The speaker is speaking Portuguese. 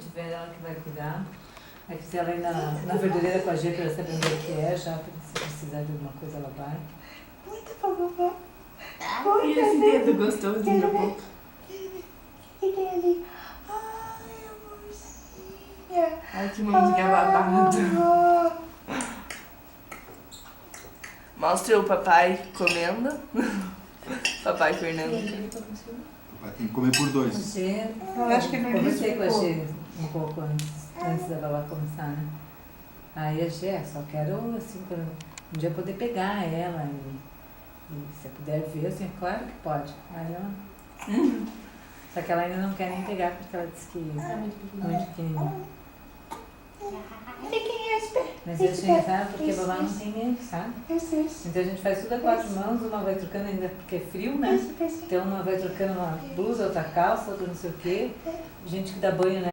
tiver, ela que vai cuidar. Aí fiz ela ir na verdureira com a G para saber onde é que é, já se precisar de alguma coisa ela vai. Muito bom, vovó. Ai, esse dedo gostosinho na boca. Ele ali. Ai, amorzinha. Ai, que mãozinha babada. Mostra o papai comendo. Papai Fernando. Papai tem que comer por dois. A G, Eu acho que no início conversei com a ficou. G um pouco antes da babá começar, né? Aí a G, só quero assim, um dia poder pegar ela e se eu puder ver, assim, claro que pode. Aí ela... Só que ela ainda não quer nem pegar porque ela disse que é muito pequenininha. Fiquem espertos. Mas eu achei engraçado porque a babá não tem medo, sabe? Isso. Então a gente faz tudo a quatro mãos, uma vai trocando ainda porque é frio, né? Então uma vai trocando uma blusa, outra calça, outra não sei o quê. Gente que dá banho, né?